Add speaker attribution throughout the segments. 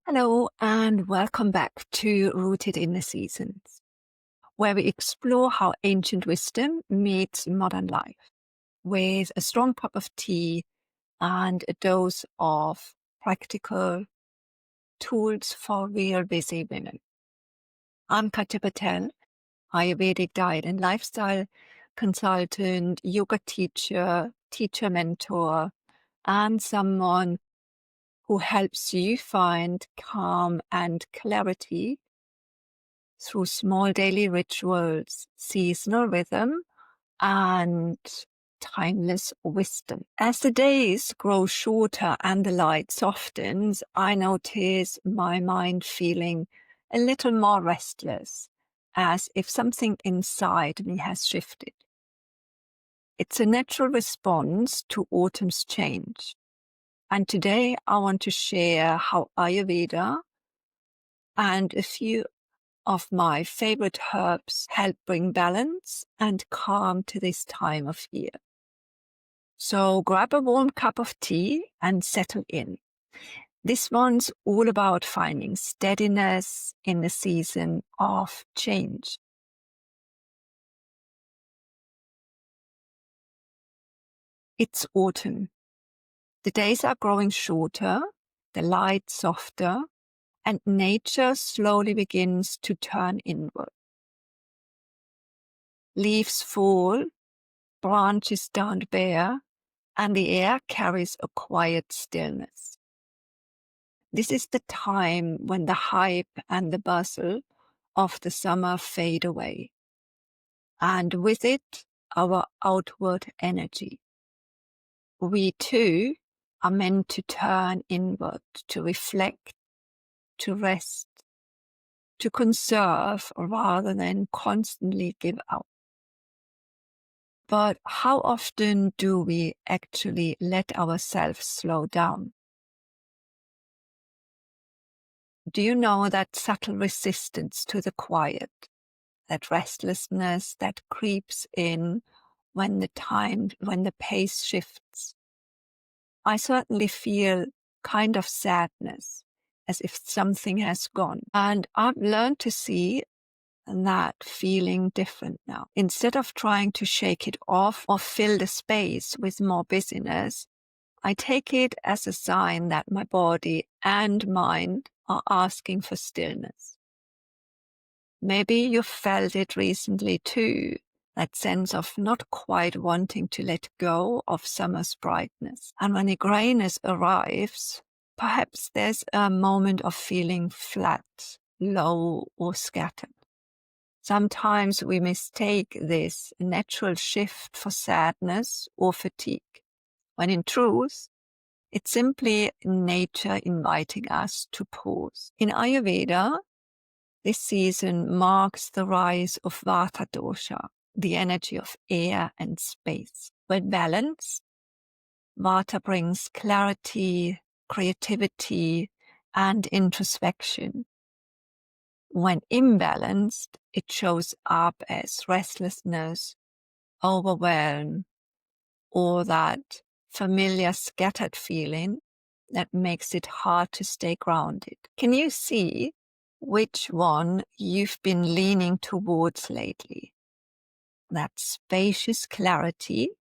Speaker 1: Hello and welcome back to Rooted in the Seasons, where we explore how ancient wisdom meets modern life with a strong cup of tea and a dose of practical tools for real busy women. I'm Katja Patel, Ayurvedic diet and lifestyle consultant, yoga teacher, teacher mentor, and someone who helps you find calm and clarity through small daily rituals, seasonal rhythm, and timeless wisdom. As the days grow shorter and the light softens, I notice my mind feeling a little more restless, as if something inside me has shifted. It's a natural response to autumn's change. And today I want to share how Ayurveda and a few of my favorite herbs help bring balance and calm to this time of year. So grab a warm cup of tea and settle in. This one's all about finding steadiness in the season of change. It's autumn. The days are growing shorter, the light softer, and nature slowly begins to turn inward. Leaves fall, branches stand bare, and the air carries a quiet stillness. This is the time when the hype and the bustle of the summer fade away, and with it, our outward energy. We too are meant to turn inward, to reflect, to rest, to conserve rather than constantly give out. But how often do we actually let ourselves slow down? Do you know that subtle resistance to the quiet, that restlessness that creeps in when the pace shifts? I certainly feel kind of sadness, as if something has gone. And I've learned to see that feeling different now. Instead of trying to shake it off or fill the space with more busyness, I take it as a sign that my body and mind are asking for stillness. Maybe you felt it recently too, that sense of not quite wanting to let go of summer's brightness. And when the grayness arrives, perhaps there's a moment of feeling flat, low, or scattered. Sometimes we mistake this natural shift for sadness or fatigue, when in truth, it's simply nature inviting us to pause. In Ayurveda, this season marks the rise of Vata dosha, the energy of air and space. When balanced, Vata brings clarity, creativity, and introspection. When imbalanced, it shows up as restlessness, overwhelm, or that familiar scattered feeling that makes it hard to stay grounded. Can you see which one you've been leaning towards lately? That spacious clarity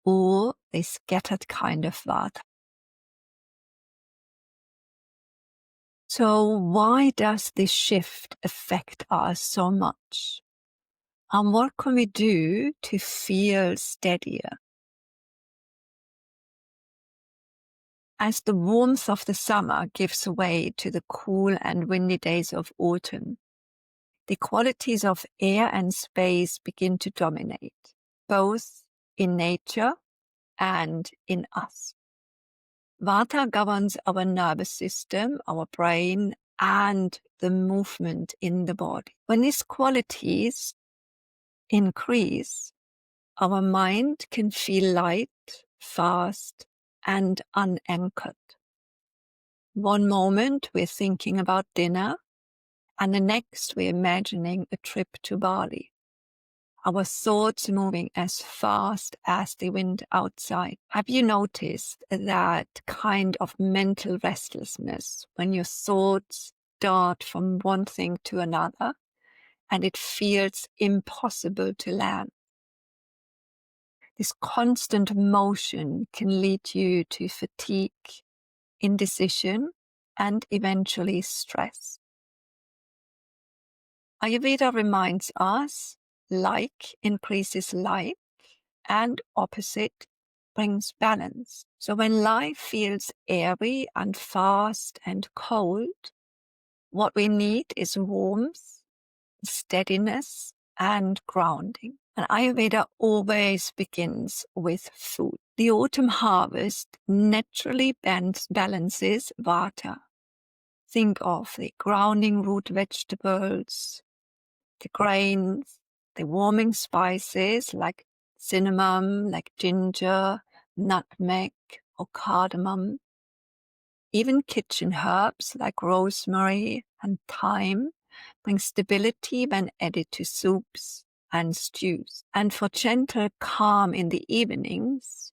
Speaker 1: or the scattered kind of Vata? So why does this shift affect us so much? And what can we do to feel steadier? As the warmth of the summer gives way to the cool and windy days of autumn, the qualities of air and space begin to dominate, both in nature and in us. Vata governs our nervous system, our brain, and the movement in the body. When these qualities increase, our mind can feel light, fast, and unanchored. One moment we're thinking about dinner, and the next we're imagining a trip to Bali. our thoughts moving as fast as the wind outside. Have you noticed that kind of mental restlessness when your thoughts dart from one thing to another and it feels impossible to land? This constant motion can lead you to fatigue, indecision, and eventually stress. Ayurveda reminds us, like increases like, and opposite brings balance. So when life feels airy and fast and cold, what we need is warmth, steadiness, and grounding. And Ayurveda always begins with food. The autumn harvest naturally balances Vata. Think of the grounding root vegetables, the grains, the warming spices like cinnamon, like ginger, nutmeg, or cardamom. Even kitchen herbs like rosemary and thyme bring stability when added to soups and stews. And for gentle calm in the evenings,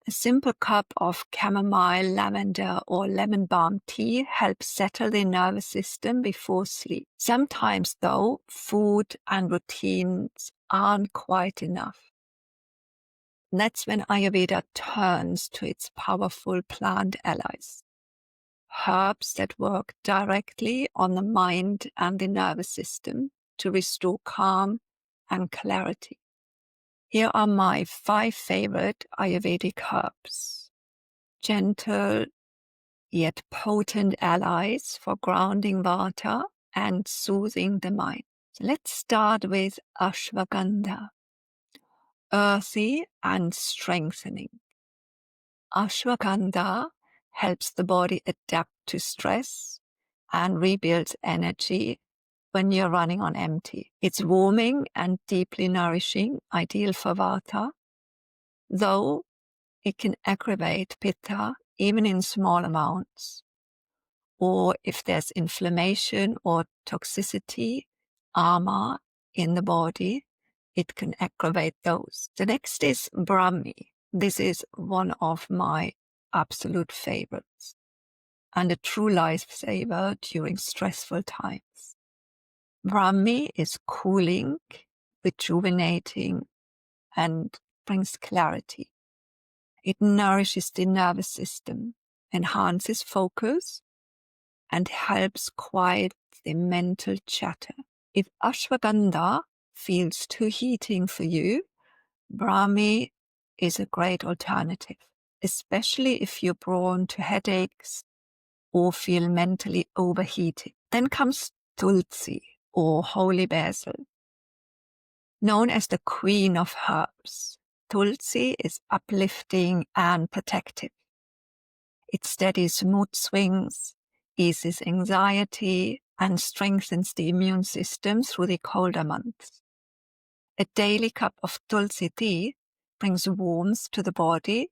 Speaker 1: a simple cup of chamomile, lavender, or lemon balm tea helps settle the nervous system before sleep. Sometimes, though, food and routines aren't quite enough. And that's when Ayurveda turns to its powerful plant allies. Herbs that work directly on the mind and the nervous system to restore calm and clarity. Here are my 5 favorite Ayurvedic herbs. Gentle yet potent allies for grounding Vata and soothing the mind. So let's start with Ashwagandha, earthy and strengthening. Ashwagandha helps the body adapt to stress and rebuilds energy when you're running on empty. It's warming and deeply nourishing, ideal for Vata, though it can aggravate Pitta even in small amounts. Or if there's inflammation or toxicity, ama in the body, it can aggravate those. The next is Brahmi. This is one of my absolute favorites and a true lifesaver during stressful times. Brahmi is cooling, rejuvenating, and brings clarity. It nourishes the nervous system, enhances focus, and helps quiet the mental chatter. If ashwagandha feels too heating for you, Brahmi is a great alternative, especially if you're prone to headaches or feel mentally overheated. Then comes Tulsi, or holy basil. Known as the queen of herbs, Tulsi is uplifting and protective. It steadies mood swings, eases anxiety, and strengthens the immune system through the colder months. A daily cup of Tulsi tea brings warmth to the body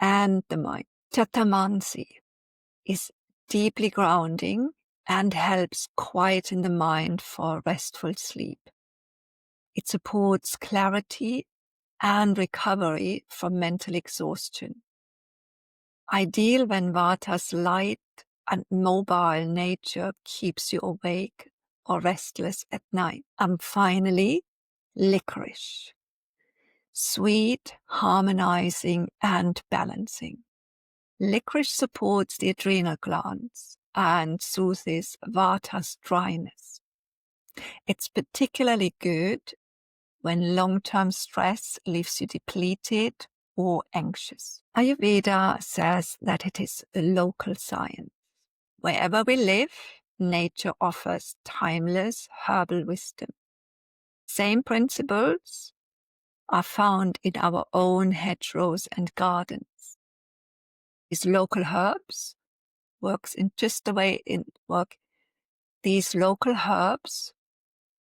Speaker 1: and the mind. Jatamansi is deeply grounding and helps quieten the mind for restful sleep. It supports clarity and recovery from mental exhaustion. Ideal when Vata's light and mobile nature keeps you awake or restless at night. And finally, licorice. Sweet, harmonizing, and balancing. Licorice supports the adrenal glands and soothes Vata's dryness. It's particularly good when long-term stress leaves you depleted or anxious. Ayurveda says that it is a local science. Wherever we live, nature offers timeless herbal wisdom. Same principles are found in our own hedgerows and gardens. These local herbs works in just the way it work. These local herbs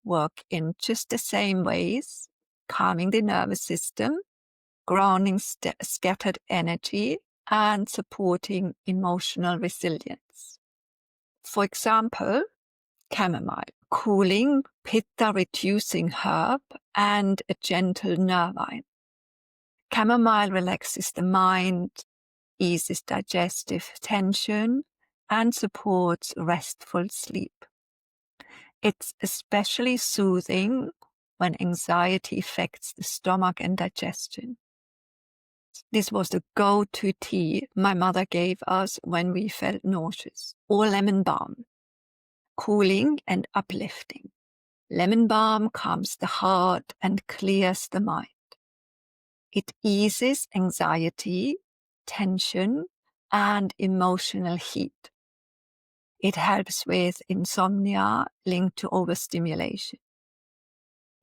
Speaker 1: work in just the same ways, calming the nervous system, grounding scattered energy, and supporting emotional resilience. For example, Chamomile, cooling, pitta-reducing herb and a gentle nervine. Chamomile relaxes the mind, eases digestive tension, and supports restful sleep. It's especially soothing when anxiety affects the stomach and digestion. This was the go-to tea my mother gave us when we felt nauseous. Or lemon balm, cooling and uplifting. Lemon balm calms the heart and clears the mind. It eases anxiety, tension, and emotional heat. It helps with insomnia linked to overstimulation.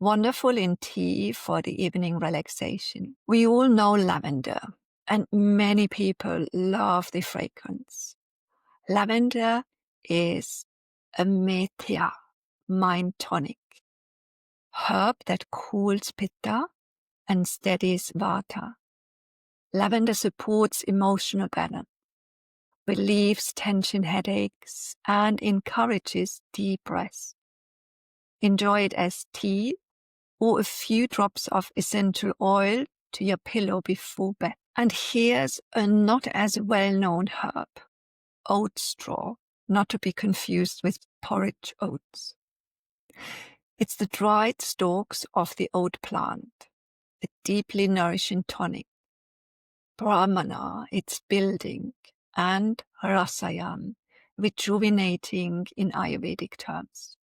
Speaker 1: Wonderful in tea for the evening relaxation. We all know lavender, and many people love the fragrance. Lavender is a methya, mind tonic, herb that cools pitta and steadies vata. Lavender supports emotional balance, relieves tension headaches, and encourages deep rest. Enjoy it as tea or a few drops of essential oil to your pillow before bed. And here's a not as well-known herb, Oat Straw, not to be confused with porridge oats. It's the dried stalks of the oat plant, a deeply nourishing tonic. Brahmana, it's building, and rasayan, rejuvenating in Ayurvedic terms.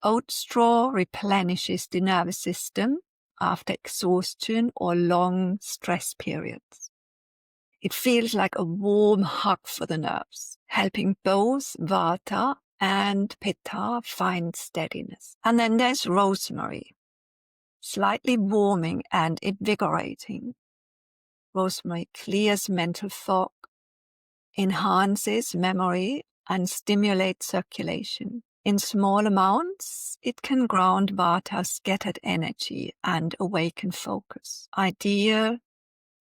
Speaker 1: Oat straw replenishes the nervous system after exhaustion or long stress periods. It feels like a warm hug for the nerves, helping both Vata and Pitta find steadiness. And then there's rosemary, slightly warming and invigorating. Rosemary clears mental fog, enhances memory, and stimulates circulation. In small amounts, it can ground Vata's scattered energy and awaken focus. Ideal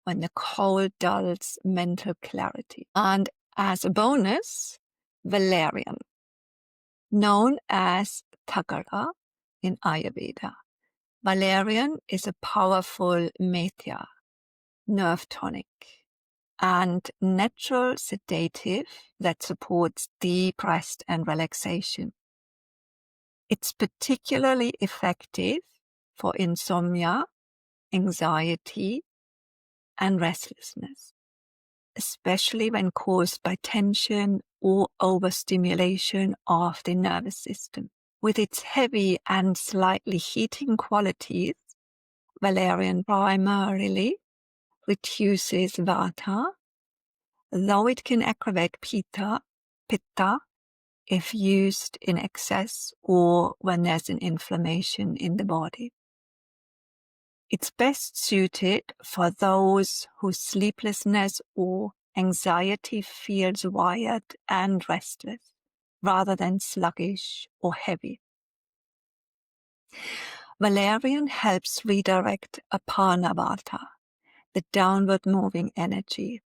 Speaker 1: when the cold dulls mental clarity. And as a bonus, valerian, known as Tagara in Ayurveda. Valerian is a powerful methya, nerve tonic, and natural sedative that supports deep rest and relaxation. It's particularly effective for insomnia, anxiety, and restlessness, especially when caused by tension or overstimulation of the nervous system. With its heavy and slightly heating qualities, valerian primarily reduces Vata, though it can aggravate Pitta if used in excess or when there's an inflammation in the body. It's best suited for those whose sleeplessness or anxiety feels wired and restless, rather than sluggish or heavy. Valerian helps redirect Apana Vata, the downward moving energy,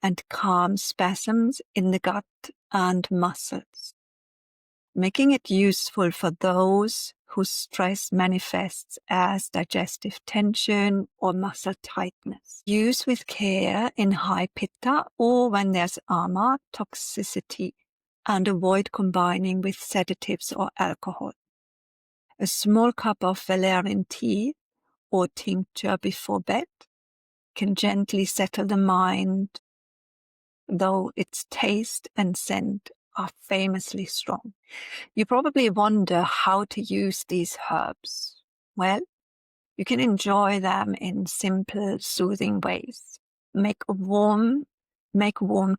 Speaker 1: and calm spasms in the gut and muscles, making it useful for those whose stress manifests as digestive tension or muscle tightness. Use with care in high pitta or when there's ama toxicity, and avoid combining with sedatives or alcohol. A small cup of valerian tea or tincture before bed can gently settle the mind, though its taste and scent are famously strong. You probably wonder how to use these herbs. Well, you can enjoy them in simple, soothing ways. Make warm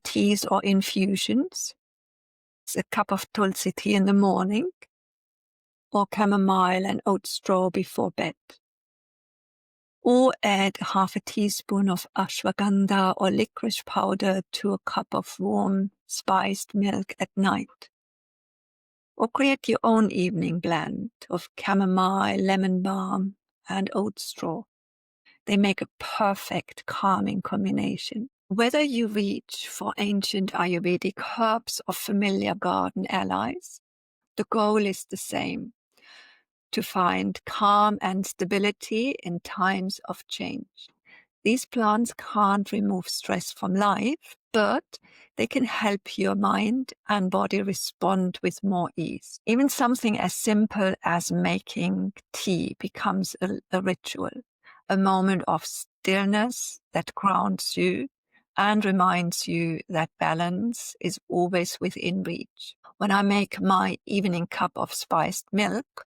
Speaker 1: teas or infusions. It's a cup of Tulsi tea in the morning, or chamomile and oat straw before bed. Or add half a teaspoon of Ashwagandha or licorice powder to a cup of warm, spiced milk at night. Or create your own evening blend of chamomile, lemon balm, and oat straw. They make a perfect calming combination. Whether you reach for ancient Ayurvedic herbs or familiar garden allies, The goal is the same: to find calm and stability in times of change. These plants can't remove stress from life, but they can help your mind and body respond with more ease. Even something as simple as making tea becomes a ritual, a moment of stillness that grounds you and reminds you that balance is always within reach. When I make my evening cup of spiced milk,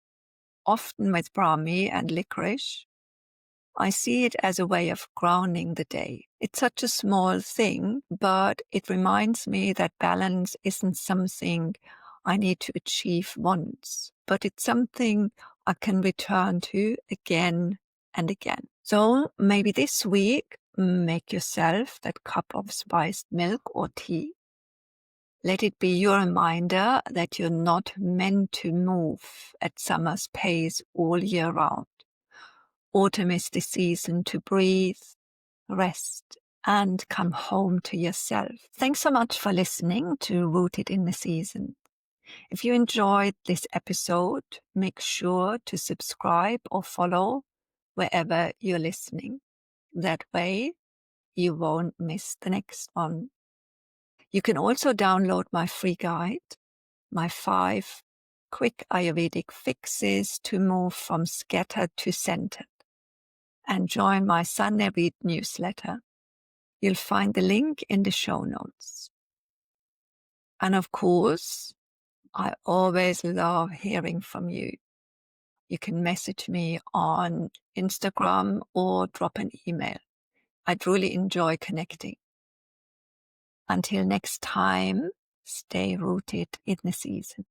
Speaker 1: often with Brahmi and Liquorice, I see it as a way of grounding the day. It's such a small thing, but it reminds me that balance isn't something I need to achieve once, but it's something I can return to again and again. So maybe this week, make yourself that cup of spiced milk or tea. Let it be your reminder that you're not meant to move at summer's pace all year round. Autumn is the season to breathe, rest, and come home to yourself. Thanks so much for listening to Rooted in the Season. If you enjoyed this episode, make sure to subscribe or follow wherever you're listening. That way, you won't miss the next one. You can also download my free guide, my 5 quick Ayurvedic fixes to move from scattered to centered, and join my Sunday Read newsletter. You'll find the link in the show notes. And of course, I always love hearing from you. You can message me on Instagram or drop an email. I'd really enjoy connecting. Until next time, stay rooted in the season.